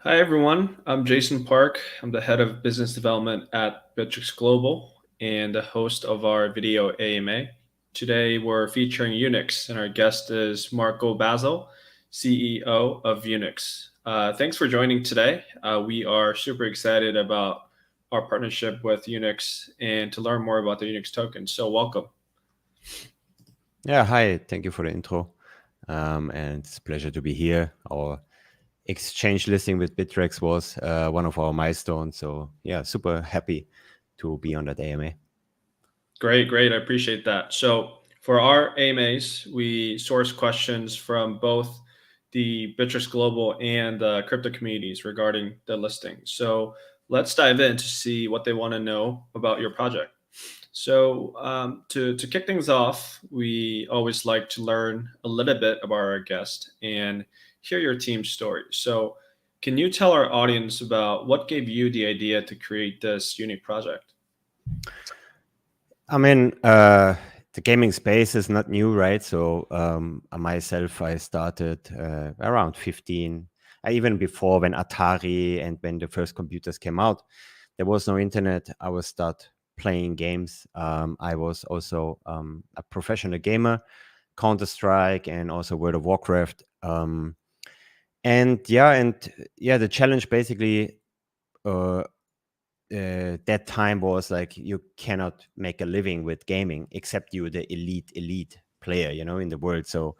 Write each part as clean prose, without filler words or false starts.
Hi, everyone. I'm Jason Park. I'm the head of business development at Bittrex Global and the host of our video AMA. Today, we're featuring UniX, and our guest is Marco Basil, CEO of UniX. Thanks for joining today. We are super excited about our partnership with UniX and to learn more about the UniX token. So, welcome. Yeah, hi. Thank you for the intro. And it's a pleasure to be here. Our exchange listing with Bittrex was one of our milestones. So yeah, super happy to be on that AMA. Great, great. I appreciate that. So for our AMAs, we source questions from both the Bittrex Global and the crypto communities regarding the listing. So let's dive in to see what they want to know about your project. So to kick things off, we always like to learn a little bit about our guest and hear your team's story. So can you tell our audience about what gave you the idea to create this unique project? I mean, the gaming space is not new, right? So myself, I started around 15, even before when Atari and when the first computers came out. There was no internet. I was start playing games. I was also a professional gamer, Counter-Strike and also World of Warcraft. And the challenge basically uh, that time was like you cannot make a living with gaming except you the elite player, in the world. So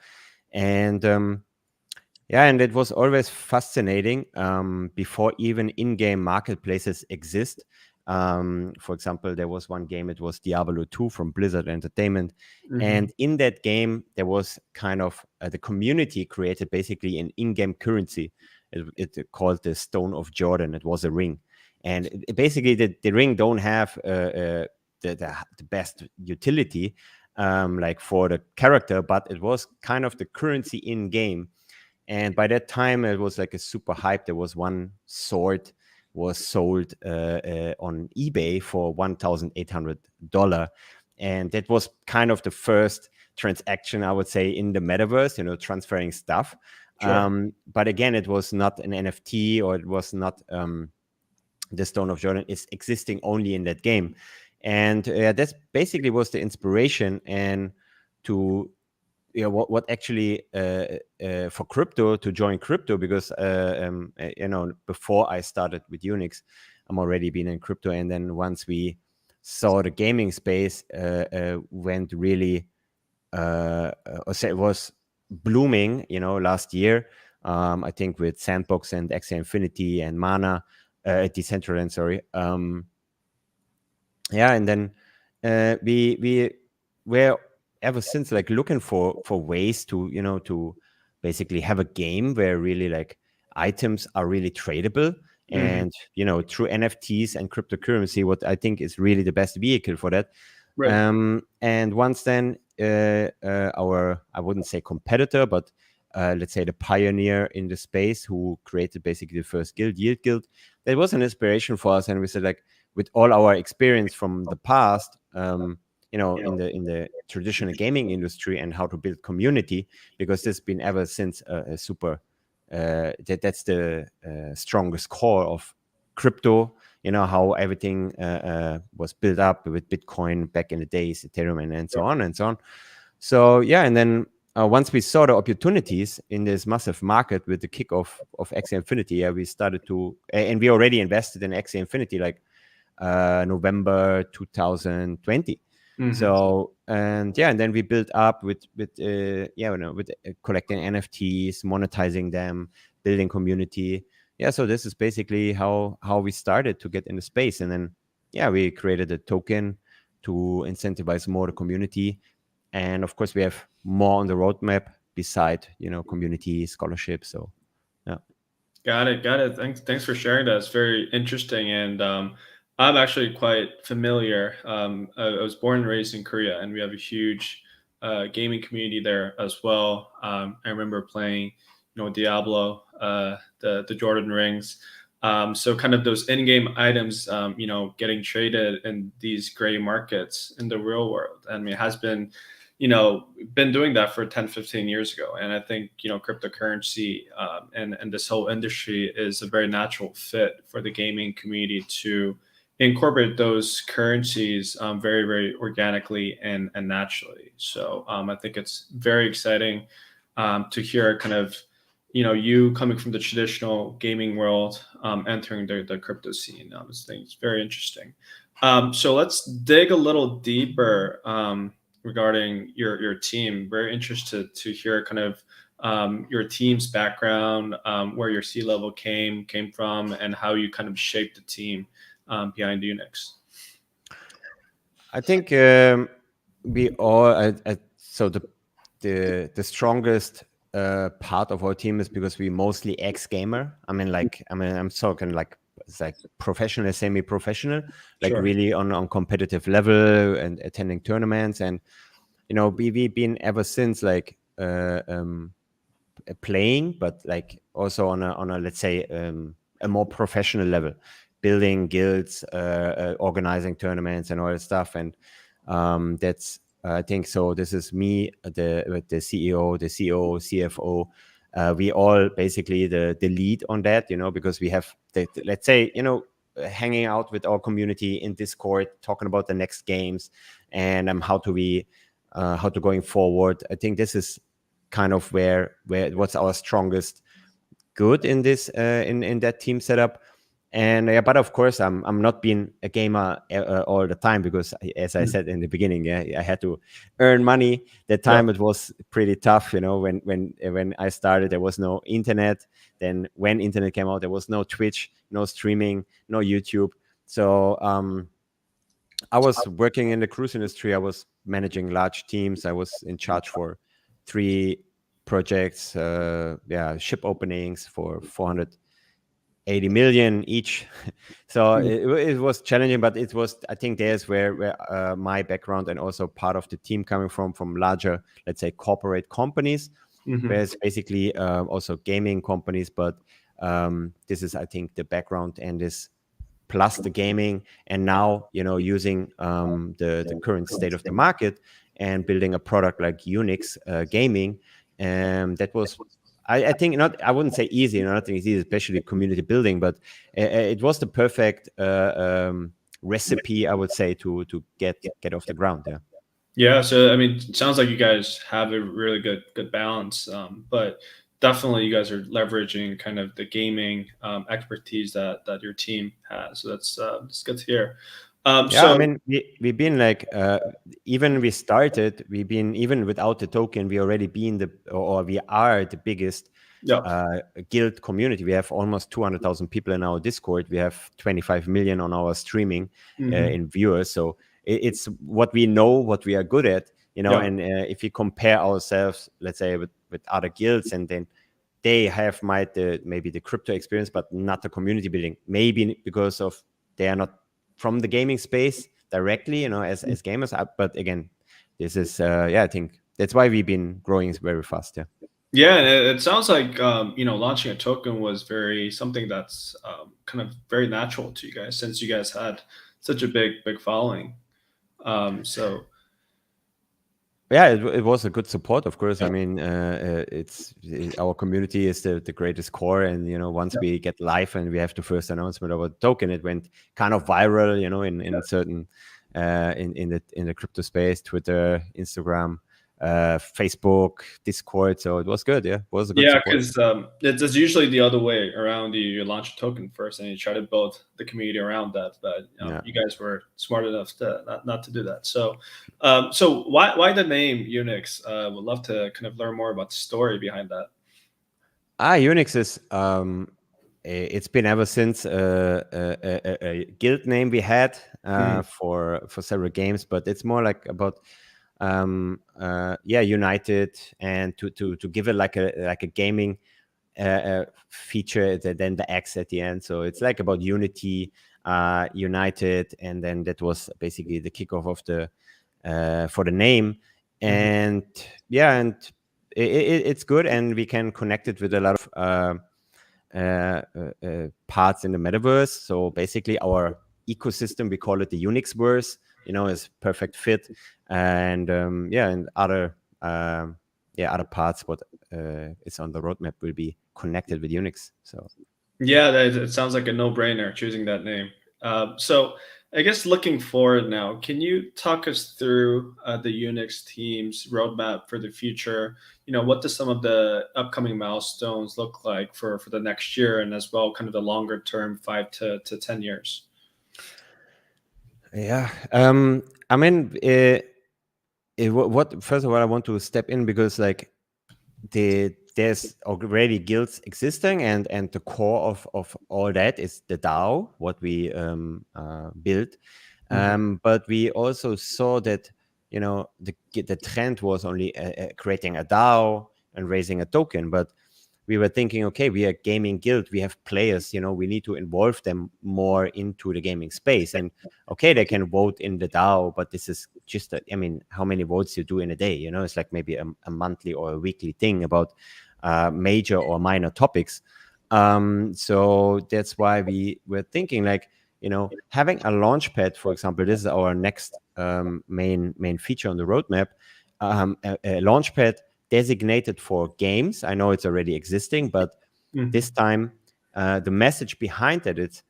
and and it was always fascinating before even in-game marketplaces exist. For example, there was one game, it was Diablo 2 from Blizzard Entertainment. Mhm. And in that game, there was kind of the community created basically an in-game currency. It called the Stone of Jordan. It was a ring. And basically, the ring don't have the best utility like for the character, but it was kind of the currency in game. And by that time, it was like a super hype. There was one sword was sold on eBay for $1,800, and that was kind of the first transaction, I would say, in the metaverse. Transferring stuff. Sure. But again, it was not an NFT, or it was not the Stone of Jordan is existing only in that game. And that's basically was the inspiration and to what actually for crypto to join crypto, because before I started with Unix, I'm already been in crypto. And then once we saw the gaming space went really or say it was blooming, last year, I think with Sandbox and Axie Infinity and Mana, Decentraland, sorry. And then we were ever since like looking for ways to to basically have a game where really like items are really tradable. Mhm. And through NFTs and cryptocurrency, what I think is really the best vehicle for that. Right. And once then our, I wouldn't say competitor, but let's say the pioneer in the space who created basically the first guild, Yield Guild, that was an inspiration for us. And we said like, with all our experience from the past, in the traditional gaming industry and how to build community, because this has been ever since a super that's the strongest core of crypto. How everything was built up with Bitcoin back in the days, Ethereum, and so on and so on. So and then once we saw the opportunities in this massive market with the kickoff of Axie Infinity, we started to, and we already invested in Axie Infinity like November 2020. Mhm. So and then we built up with collecting NFTs, monetizing them, building community. So this is basically how we started to get in the space. And then we created a token to incentivize more the community. And of course, we have more on the roadmap beside community scholarships. So yeah. Got it. Got it. Thanks for sharing that. It's very interesting, and I'm actually quite familiar. I was born and raised in Korea, and we have a huge gaming community there as well. I remember playing, Diablo, the Jordan rings. So kind of those in-game items, getting traded in these gray markets in the real world. I mean, it has been, been doing that for 10, 15 years ago. And I think, cryptocurrency and this whole industry is a very natural fit for the gaming community to incorporate those currencies very, very organically and naturally. So I think it's very exciting to hear kind of, you coming from the traditional gaming world, entering the crypto scene. This thing's very interesting. So let's dig a little deeper regarding your team. Very interested to hear kind of your team's background, where your C-level came from, and how you kind of shaped the team behind UniX. I think we all. So the strongest part of our team is because we mostly ex-gamer. I'm talking like it's like professional, semi-professional, like Sure. really on competitive level and attending tournaments. And we've been ever since like playing, but like also on a let's say a more professional level, building guilds, organizing tournaments and all that stuff. And that's I think so. This is me, the CEO, the COO, CFO. We all basically the lead on that, because we have let's say hanging out with our community in Discord, talking about the next games and how to going forward. I think this is kind of where what's our strongest good in this in that team setup. And but of course I'm not being a gamer all the time, because as I said in the beginning, I had to earn money. That time it was pretty tough, when I started there was no internet. Then when internet came out, there was no Twitch, no streaming, no YouTube. So I was working in the cruise industry. I was managing large teams. I was in charge for 3 projects, ship openings for 480 million each. So it was challenging, but it was, I think there's where my background and also part of the team coming from larger, let's say, corporate companies, where it's basically also gaming companies. But this is, I think, the background and this plus the gaming, and now using the current state of the market and building a product like UniX Gaming. That was, I think, not, I wouldn't say easy, nothing is easy, especially community building, but it was the perfect recipe, I would say, to get off the ground. Yeah, so I mean, it sounds like you guys have a really good balance, but definitely you guys are leveraging kind of the gaming expertise that your team has. So that's good to hear. I mean, we've been like, even we started, we've been, even without the token, we already been or we are the biggest guild community. We have almost 200,000 people in our Discord. We have 25 million on our streaming in viewers. So it's what we know, what we are good at, and if we compare ourselves, let's say, with other guilds, and then they have maybe the crypto experience, but not the community building, maybe because of they are not from the gaming space directly, as gamers. But again, this is, I think that's why we've been growing very fast. Yeah, and it sounds like launching a token was something that's kind of very natural to you guys, since you guys had such a big following. So yeah, it was a good support, of course. I mean, our community is the greatest core, and once we get live and we have the first announcement of a token, it went kind of viral, in certain in the crypto space, Twitter, Instagram, Facebook, Discord. So it was good. Yeah, it was a good support. Because it's usually the other way around. You launch a token first, and you try to build the community around that. But you guys were smart enough to not to do that. So, so why the name UniX? Would love to kind of learn more about the story behind that. UniX is it's been ever since a guild name we had for several games, but it's more like about united, and to give it like a gaming feature, then the X at the end. So it's like about unity, united, and then that was basically the kickoff of the for the name. And it's good, and we can connect it with a lot of parts in the metaverse. So basically our ecosystem, we call it the UniXverse. is perfect fit, and and other parts what is on the roadmap will be connected with Unix. So Yeah, it sounds like a no-brainer choosing that name. So I guess looking forward now, can you talk us through the Unix team's roadmap for the future? What do some of the upcoming milestones look like for the next year, and as well kind of the longer term, 5 to 10 years? yeah, I mean, what first of all I want to step in because like there's already guilds existing, and the core of all that is the DAO, what we built. But we also saw that the trend was only creating a DAO and raising a token, but we were thinking, okay, we are a gaming guild, we have players, we need to involve them more into the gaming space. And okay, they can vote in the DAO, but this is just how many votes you do in a day? It's like maybe a monthly or a weekly thing about major or minor topics. So that's why we were thinking like, having a launch pad, for example. This is our next main feature on the roadmap. A launch pad designated for games. I know it's already existing, but this time the message behind it's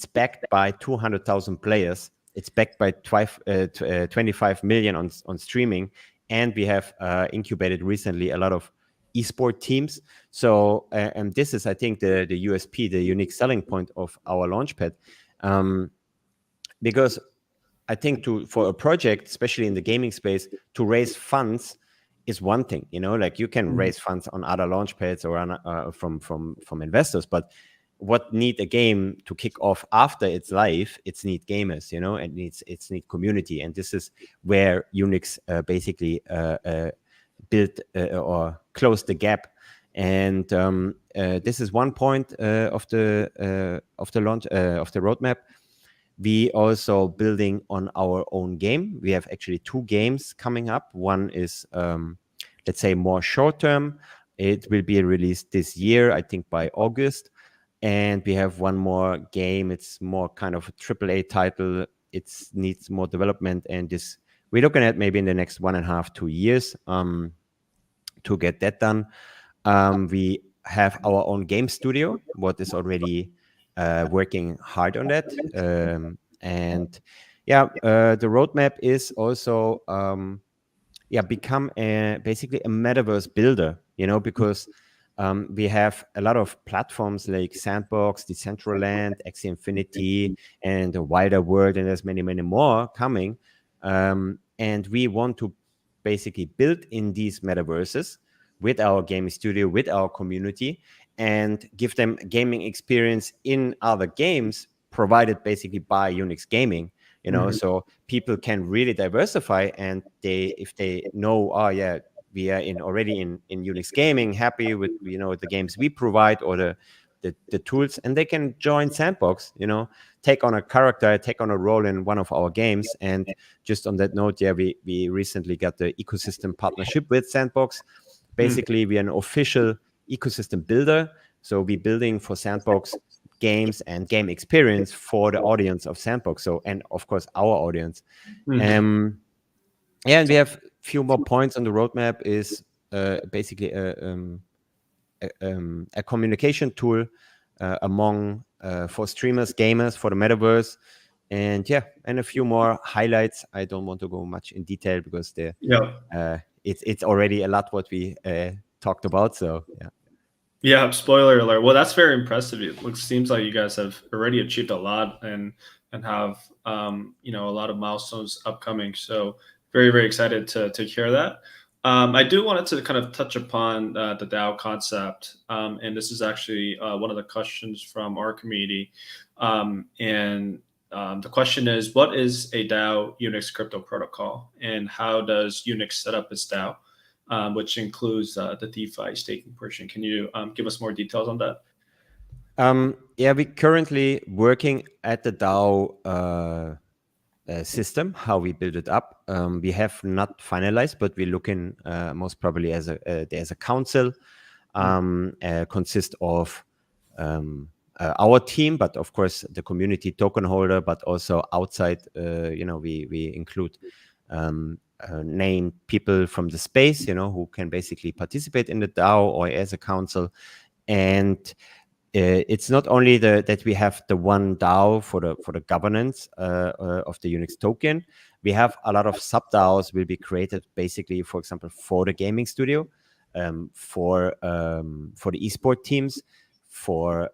backed by 200,000 players. It's backed by 25 million on streaming, and we have incubated recently a lot of esports teams. So and this is, I think, the USP, the unique selling point of our launchpad, because I think for a project, especially in the gaming space, to raise funds is one thing. Like you can raise funds on other launchpads or on, from investors, but what need a game to kick off after its life? It's need gamers, and it's need community, and this is where Unix basically built or closed the gap. And this is one point of the launch of the roadmap. We also building on our own game. We have actually 2 games coming up. One is, let's say, more short term. It will be released this year, I think by August. And we have one more game. It's more kind of a AAA title. It needs more development, and we're looking at maybe in the next 1.5 to 2 years to get that done. We have our own game studio, what is already working hard on that. And the roadmap is also become basically a metaverse builder, because we have a lot of platforms like Sandbox, Decentraland, Axie Infinity, and the wider world, and there's many more coming. And we want to basically build in these metaverses with our gaming studio, with our community, and give them gaming experience in other games provided basically by UniX Gaming. So people can really diversify, and if they know, oh yeah, we are already in UniX Gaming, happy with the games we provide or the tools, and they can join Sandbox, take on a character, take on a role in one of our games. And just on that note, we recently got the ecosystem partnership with Sandbox. Basically, we are an official ecosystem builder. So we're building for Sandbox games and game experience for the audience of Sandbox. So, and of course, our audience. And we have a few more points on the roadmap. Is basically a communication tool among for streamers, gamers, for the metaverse. And and a few more highlights. I don't want to go much in detail because it's already a lot what we talked about. So Yeah, spoiler alert. Well, that's very impressive. It seems like you guys have already achieved a lot and have a lot of milestones upcoming. So very excited to hear that. I do wanted to kind of touch upon the DAO concept, and this is actually one of the questions from our community. And the question is, what is a DAO Unix crypto protocol, and how does Unix set up its DAO? Which includes the DeFi staking portion. Can you give us more details on that? We currently working at the DAO system, how we build it up. We have not finalized, but we're looking most probably there's a council, consists of our team, but of course the community token holder, but also outside, we include named people from the space, who can basically participate in the DAO or as a council. And it's not only that we have the one DAO for the governance of the UniX token. We have a lot of sub DAOs will be created basically, for example, for the gaming studio, for the esport teams, for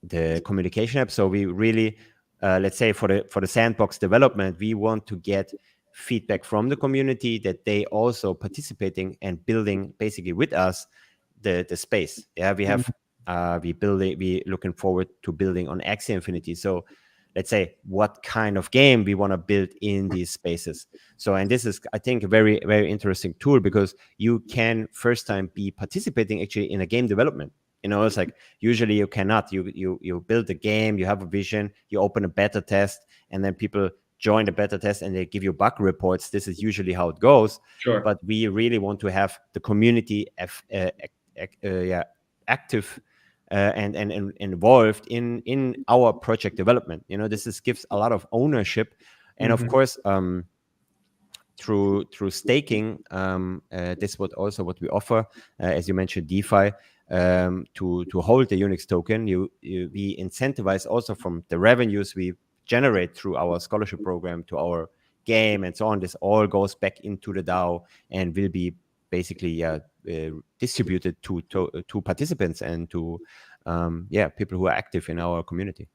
the communication app. So we really, let's say for the sandbox development, we want to get feedback from the community that they also participating and building basically with us the space. Yeah, we looking forward to building on Axie Infinity. So let's say what kind of game we want to build in these spaces. So, and this is, I think, a very, very interesting tool, because you can first time be participating actually in a game development. It's like usually you cannot. You build a game, you have a vision, you open a beta test, and then people join the beta test and they give you bug reports. This is usually how it goes. Sure. But we really want to have the community active and involved in our project development. This gives a lot of ownership, and of course, through staking, this would also what we offer, as you mentioned, DeFi, to hold the UniX token. We incentivize also from the revenues we generate through our scholarship program to our game and so on. This all goes back into the DAO and will be basically distributed to participants and to people who are active in our community.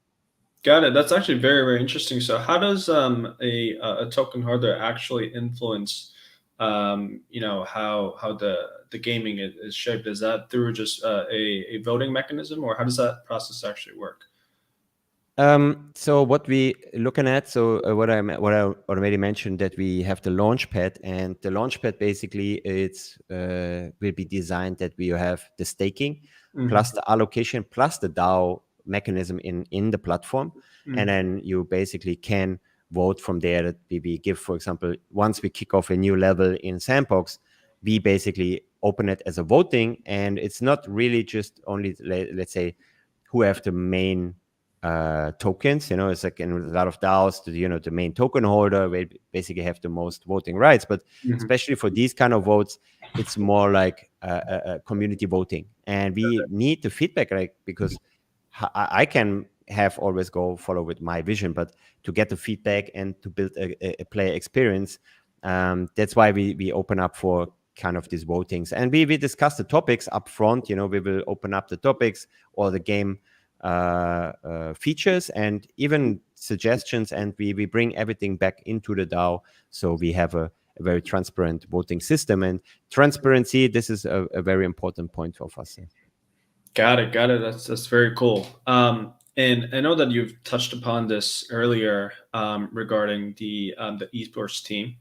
Got it. That's actually very, very interesting. So how does a token holder actually influence how the gaming is shaped? Is that through just a voting mechanism, or how does that process actually work? So what we looking at, what I already mentioned, that we have the launchpad, and the launchpad basically will be designed that we have the staking plus the allocation plus the DAO mechanism in the platform, and then you basically can vote from there. That we give, for example, once we kick off a new level in Sandbox, we basically open it as a voting, and it's not really just only, let's say, who have the main tokens. It's like in a lot of DAOs, the main token holder will basically have the most voting rights. But especially for these kind of votes, it's more like a community voting, and we need the feedback, because I can have always go follow with my vision, but to get the feedback and to build a player experience, that's why we open up for kind of these votings, and we discuss the topics up front. We will open up the topics or the game features and even suggestions, and we bring everything back into the DAO, so we have a very transparent voting system. And transparency, this is a very important point of us. Got it. That's very cool. And I know that you've touched upon this earlier regarding the esports team.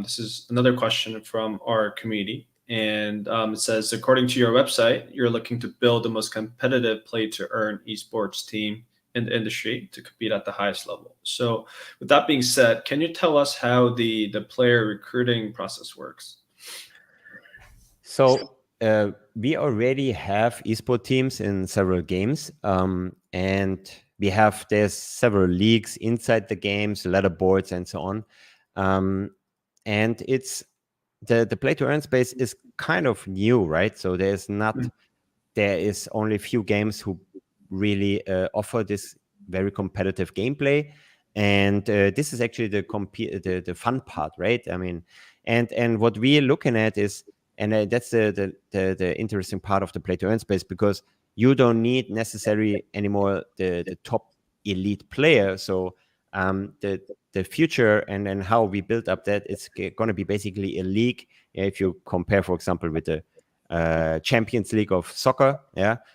This is another question from our community. And it says, according to your website, you're looking to build the most competitive play-to-earn esports team in the industry to compete at the highest level. So with that being said, can you tell us how the player recruiting process works? So we already have esport teams in several games, and there's several leagues inside the games, leaderboards, and so on. And it's the play to earn space is kind of new, right? So there is only a few games who really offer this very competitive gameplay, and this is actually the fun part, right? I mean, and what we're looking at is, and that's the interesting part of the play to earn space, because you don't need necessarily anymore the top elite player. So the future and then how we build up that, it's going to be basically a league. If you compare, for example, with the Champions League of soccer,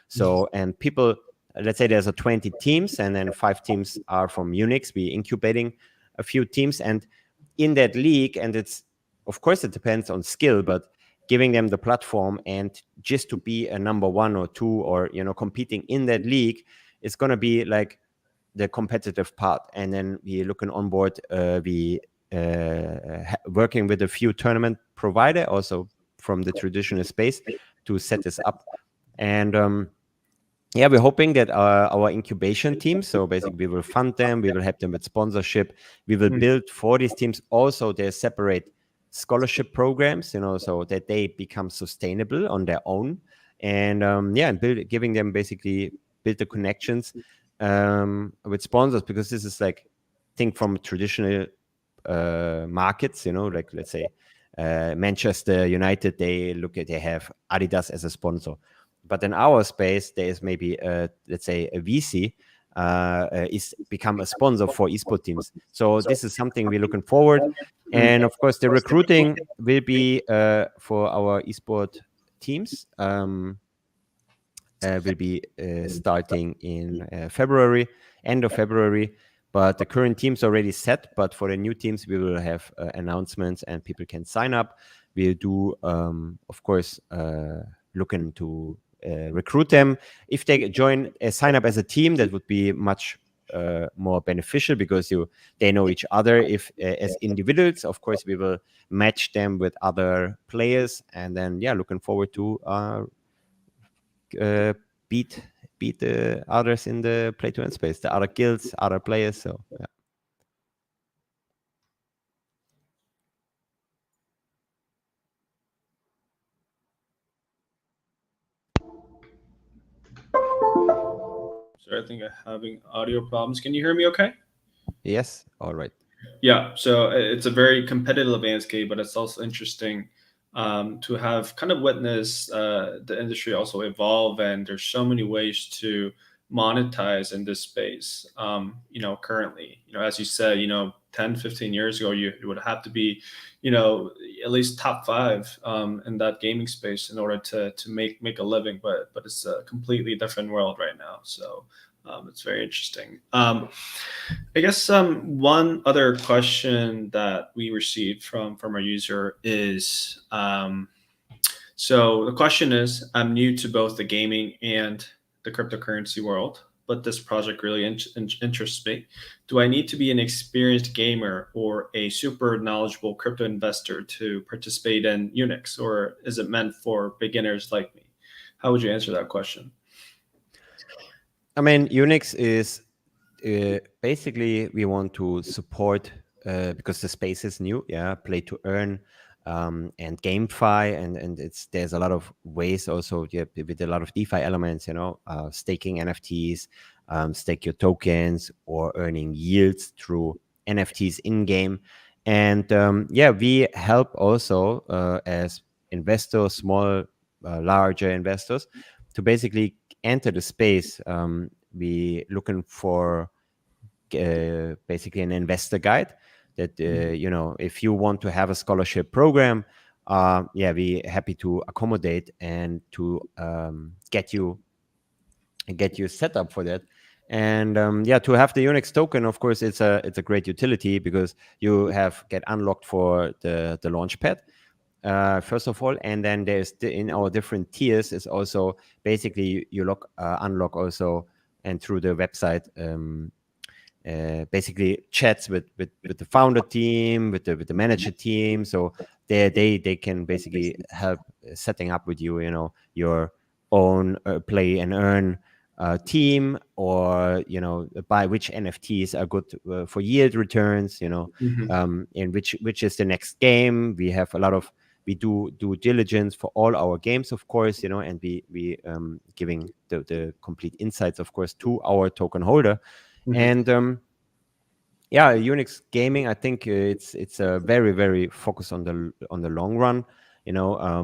So and people, let's say there's 20 teams, and then 5 teams are from UniX. We incubating a few teams, and in that league, and it's, of course, it depends on skill, but giving them the platform and just to be a number 1 or 2, or competing in that league, is going to be like the competitive part. And then we looking on board, we working with a few tournament provider also from the traditional space to set this up. And yeah, we're hoping that our incubation team, so basically we will fund them, we will help them with sponsorship, we will build for these teams also their separate scholarship programs, so that they become sustainable on their own. And and giving them basically build the connections with sponsors, because this is like, think from traditional markets, like let's say Manchester United, they have Adidas as a sponsor. But in our space, there is maybe let's say a VC is become a sponsor for esport teams. So this is something we're looking forward. And of course, the recruiting will be for our esport teams. Will be starting in February, end of February. But the current team's already set. But for the new teams, we will have announcements and people can sign up. We'll do, of course, looking to recruit them. If they sign up as a team, that would be much more beneficial, because they know each other. If as individuals, of course, we will match them with other players, and then looking forward to beat the others in the play to earn space, the other guilds, other players. So yeah. So I think I'm having audio problems. Can you hear me okay? Yes. All right. Yeah, so it's a very competitive landscape, but it's also interesting to have kind of witnessed the industry also evolve, and there's so many ways to monetize in this space. Currently, as you said, 10, 15 years ago, you would have to be, at least top five in that gaming space in order to make a living. But it's a completely different world right now. So it's very interesting. I guess one other question that we received from our user is so the question is, I'm new to both the gaming and the cryptocurrency world, but this project really interests me. Do I need to be an experienced gamer or a super knowledgeable crypto investor to participate in UniX, or is it meant for beginners like me? How would you answer that question? I mean, UniX is basically, we want to support because the space is new, play to earn and GameFi, and there's a lot of ways also, with a lot of DeFi elements, staking NFTs, stake your tokens, or earning yields through NFTs in game. And we help also as investors, small, larger investors, to basically enter the space. We looking for basically an investor guide that if you want to have a scholarship program, we happy to accommodate and to get you set up for that. And to have the UniX token, of course, it's a great utility, because you get unlocked for the launch pad, first of all, and then there's in our different tiers is also basically you unlock also, and through the website, basically chats with the founder team, with the manager team. So they can basically help setting up with you, your own play and earn team, or buy which NFTs are good for yield returns, and which is the next game. We do due diligence for all our games, of course, and we giving the complete insights, of course, to our token holder. And UniX Gaming, I think it's a very, very focused on the long run,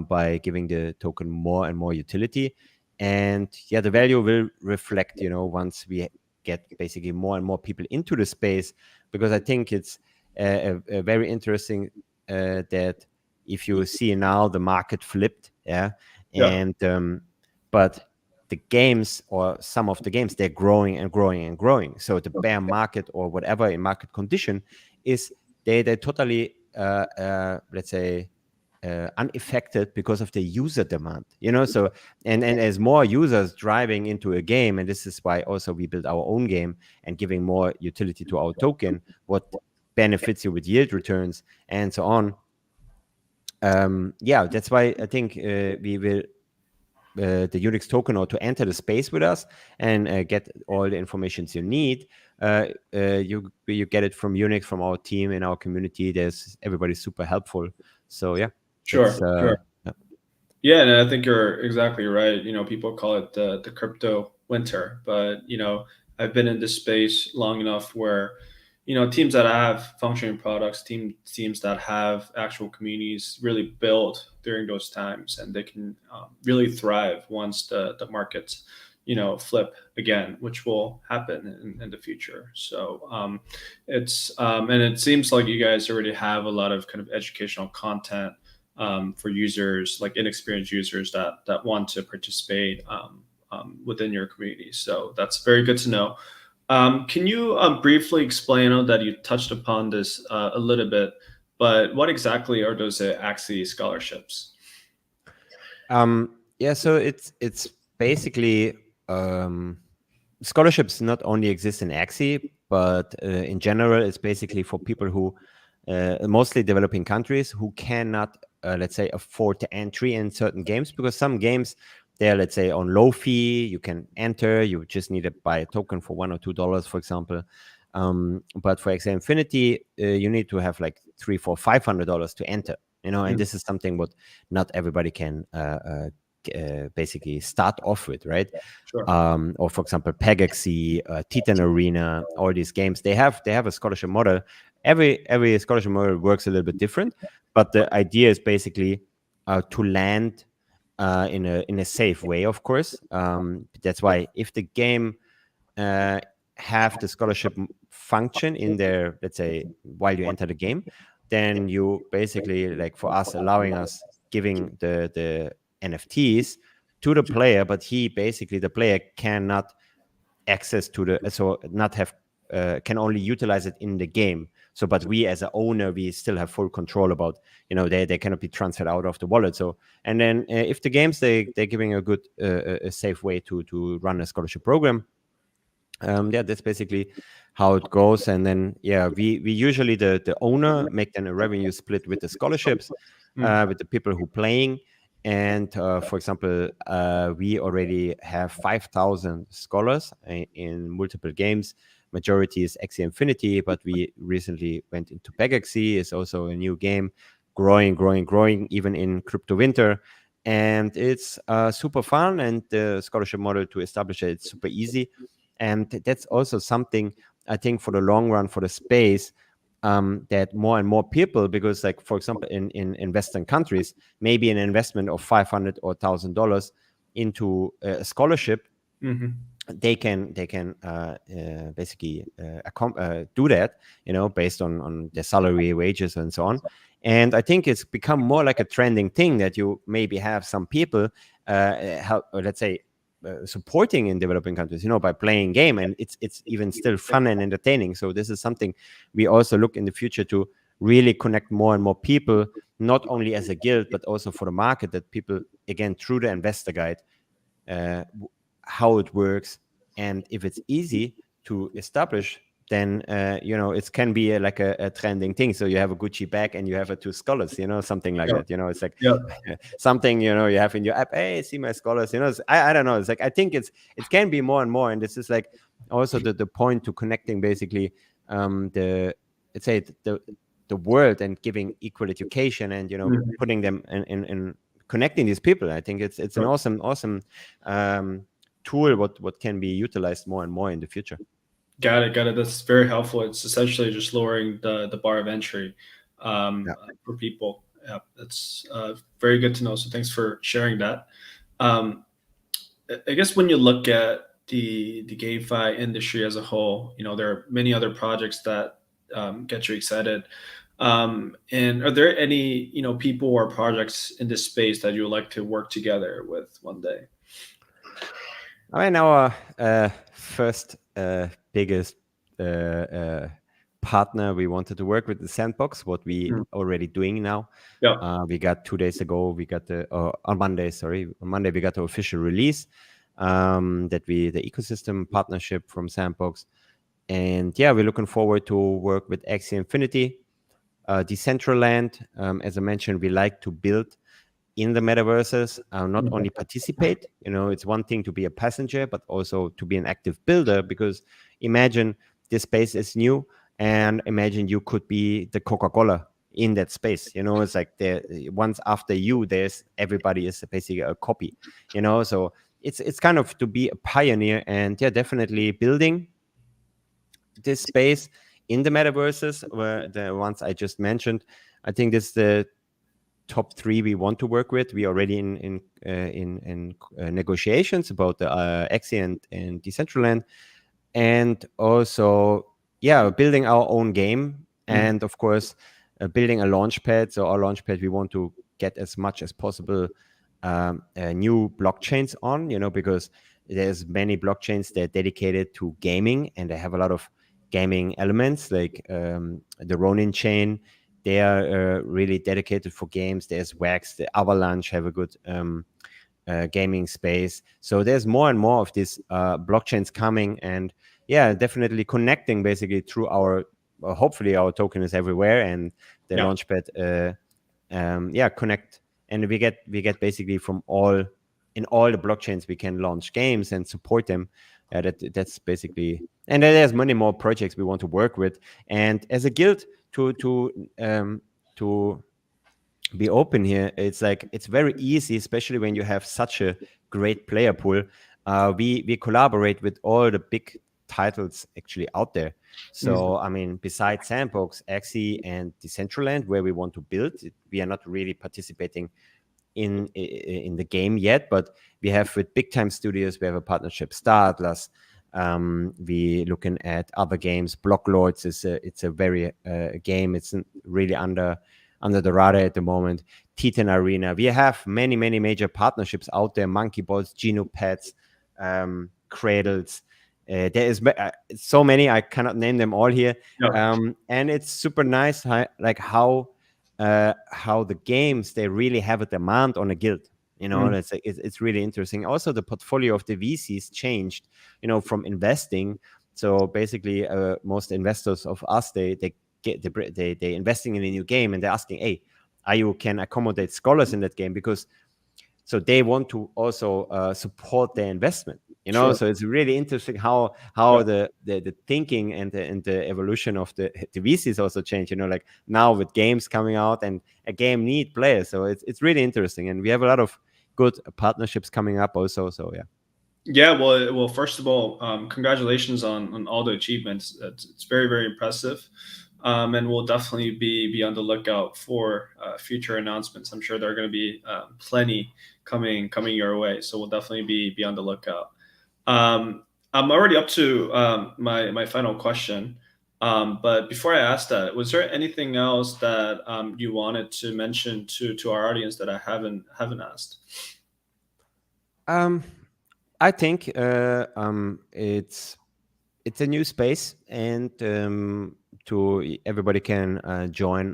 by giving the token more and more utility. And the value will reflect, once we get basically more and more people into the space, because I think it's a very interesting that if you see now the market flipped, and but the games, or some of the games, they're growing and growing and growing. So the bear market, or whatever in market condition, is they're totally let's say unaffected because of the user demand, so and as more users driving into a game, and this is why also we build our own game and giving more utility to our token, what benefits you with yield returns and so on. That's why I think we will the UniX token or to enter the space with us and get all the information you need, you get it from UniX, from our team in our community. Everybody's super helpful. So yeah, Sure, sure. yeah. Yeah, and I think you're exactly right. People call it the crypto winter, but I've been in this space long enough where teams that have functioning products, teams that have actual communities really build during those times, and they can really thrive once the markets flip again, which will happen in the future. So it's and it seems like you guys already have a lot of kind of educational content for users, like inexperienced users that want to participate within your community. So that's very good to know. Can you briefly explain? I know that you touched upon this a little bit, but what exactly are those Axie scholarships? Yeah, so it's basically scholarships not only exist in Axie, but in general, it's basically for people who mostly developing countries who cannot, let's say, afford to entry in certain games, because some games they're, let's say, on low fee. You can enter. You just need to buy a token for $1 or $2, for example. But for Axie Infinity, you need to have like $300, $400, $500 to enter. And this is something what not everybody can basically start off with, right? Sure. Or for example, Pegaxy, Titan Arena, all these games, they have a scholarship model. Every scholarship model works a little bit different, but the idea is basically to land in a safe way, of course. That's why if the game have the scholarship function in there, let's say, while you enter the game, then you basically, like for us, allowing us giving the NFTs to the player, but the player cannot access to not have can only utilize it in the game. So, but we as an owner, we still have full control about, they cannot be transferred out of the wallet. So, and then if the games they're giving a good a safe way to run a scholarship program. Yeah, that's basically how it goes. And then we usually the owner make then a revenue split with the scholarships, with the people who playing. And for example, we already have 5,000 scholars in multiple games. Majority is Axie Infinity, but we recently went into Pegaxy. It's also a new game, growing even in Crypto Winter. And it's super fun, and the scholarship model to establish it's super easy. And that's also something I think for the long run for the space, that more and more people, because like, for example, in Western countries, maybe an investment of $500 or $1,000 into a scholarship, they can basically do that, based on their salary, wages, and so on. And I think it's become more like a trending thing that you maybe have some people help, let's say, supporting in developing countries, by playing game, and it's even still fun and entertaining. So this is something we also look in the future to really connect more and more people, not only as a guild, but also for the market, that people, again, through the investor guide, how it works, and if it's easy to establish, then it can be like a trending thing. So you have a Gucci bag and you have 2 scholars, something like that. It's like something you have in your app. Hey, see my scholars. I don't know. It's like, I think it can be more and more, and this is like also the point to connecting basically let's say the world, and giving equal education, and putting them in connecting these people. I think it's an awesome tool what can be utilized more and more in the future. Got it. That's very helpful. It's essentially just lowering the bar of entry for people. Yeah, that's very good to know. So thanks for sharing that. I guess when you look at the GameFi industry as a whole, there are many other projects that get you excited. And are there any people or projects in this space that you would like to work together with one day? I mean, our first biggest partner we wanted to work with, the Sandbox, what we already doing now. We got 2 days ago, on Monday we got the official release, that the ecosystem partnership from Sandbox. And we're looking forward to work with Axie Infinity, Decentraland. As I mentioned, we like to build in the metaverses, not only participate. It's one thing to be a passenger, but also to be an active builder, because imagine this space is new, and imagine you could be the Coca-Cola in that space. It's like once after you, there's everybody is basically a copy. So it's kind of to be a pioneer, and yeah, definitely building this space in the metaverses, where the ones I just mentioned. I think this is the top 3 we want to work with. We already in negotiations about the Axie and Decentraland, and also building our own game, and of course building a launch pad. So our launch pad, we want to get as much as possible new blockchains on, because there's many blockchains that are dedicated to gaming, and they have a lot of gaming elements, like the Ronin chain. They are really dedicated for games. There's Wax, the Avalanche have a good gaming space. So there's more and more of these blockchains coming, and definitely connecting basically through our hopefully our token is everywhere, and the launchpad connect, and we get basically from all the blockchains we can launch games and support them. That's basically, and then there's many more projects we want to work with, and as a guild to be open here, it's like it's very easy, especially when you have such a great player pool. We collaborate with all the big titles actually out there. So I mean, besides Sandbox, Axie, and Decentraland, where we want to build, we are not really participating in the game yet, but we have with big time studios, we have a partnership, Star Atlas. We looking at other games. Block Lords it's a very game. It's really under the radar at the moment. Titan Arena. We have many major partnerships out there. Monkey Balls, Genopads, Cradles. There is so many, I cannot name them all here. And it's super nice, like how the games, they really have a demand on a guild. It's really interesting. Also, the portfolio of the VCs changed, from investing. So basically, most investors of us, they investing in a new game, and they're asking, hey, you can accommodate scholars in that game, because so they want to also support their investment. So it's really interesting how the thinking and the evolution of the VCs also change. Like now with games coming out, and a game need players, so it's really interesting, and we have a lot of good partnerships coming up also. So well, first of all, congratulations on all the achievements. It's very impressive. And we'll definitely be on the lookout for future announcements. I'm sure there are going to be plenty coming your way, so we'll definitely be on the lookout. I'm already up to my final question, but before I ask that, was there anything else that you wanted to mention to our audience that I haven't asked? I think it's a new space, and to everybody can join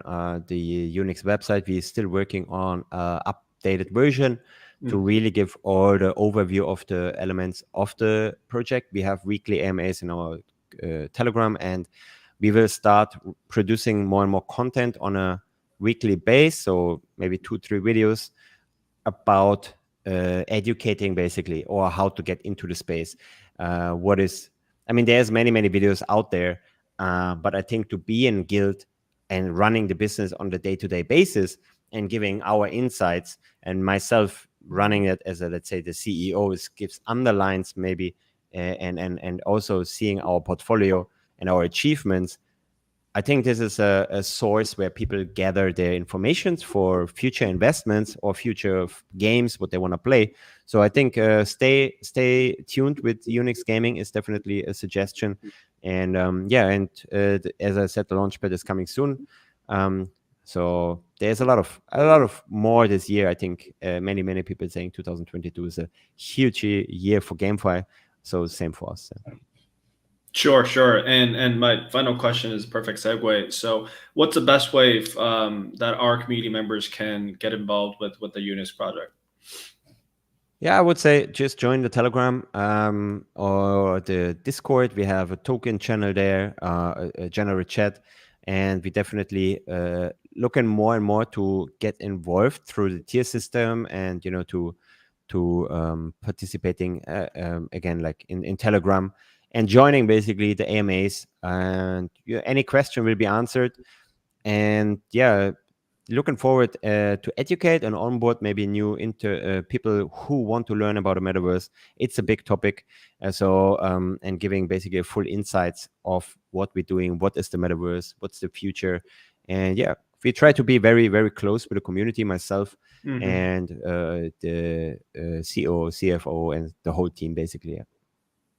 the UniX website. We're still working on updated version to really give all the overview of the elements of the project. We have weekly AMAs in our Telegram, and we will start producing more and more content on a weekly base. So maybe 2-3 videos about educating basically, or how to get into the space. There's many videos out there, but I think to be in guild and running the business on the day-to-day basis, and giving our insights, and myself running it as let's say the CEO, gives underlines maybe, and also seeing our portfolio and our achievements. I think this is a source where people gather their information for future investments or future games, what they want to play. So I think stay tuned with UniX Gaming is definitely a suggestion. And as I said, the launchpad is coming soon. So there's a lot of more this year. I think many people saying 2022 is a huge year for GameFi. So same for us. Sure. And my final question is a perfect segue. So what's the best way that our community members can get involved with the UniX project? Yeah, I would say just join the Telegram or the Discord. We have a token channel there, a general chat, and we definitely looking more and more to get involved through the tier system, and to participating again, like in Telegram, and joining basically the AMAs, and any question will be answered. And yeah, looking forward to educate and onboard maybe new people who want to learn about the metaverse. It's a big topic, and giving basically full insights of what we're doing, what is the metaverse, what's the future. And yeah, we try to be very, very close with the community, myself and the CEO, CFO, and the whole team basically. Yeah.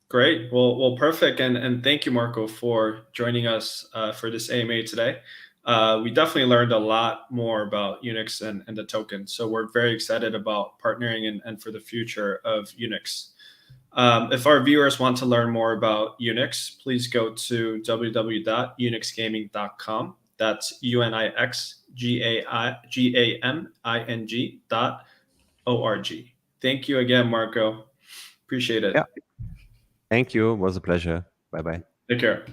Great. Well, perfect. And thank you, Marco, for joining us for this AMA today. We definitely learned a lot more about UniX and the token. So we're very excited about partnering and for the future of UniX. If our viewers want to learn more about UniX, please go to www.unixgaming.com. That's UNIXGAMING.org. Thank you again, Marco. Appreciate it. Yeah. Thank you. It was a pleasure. Bye-bye. Take care.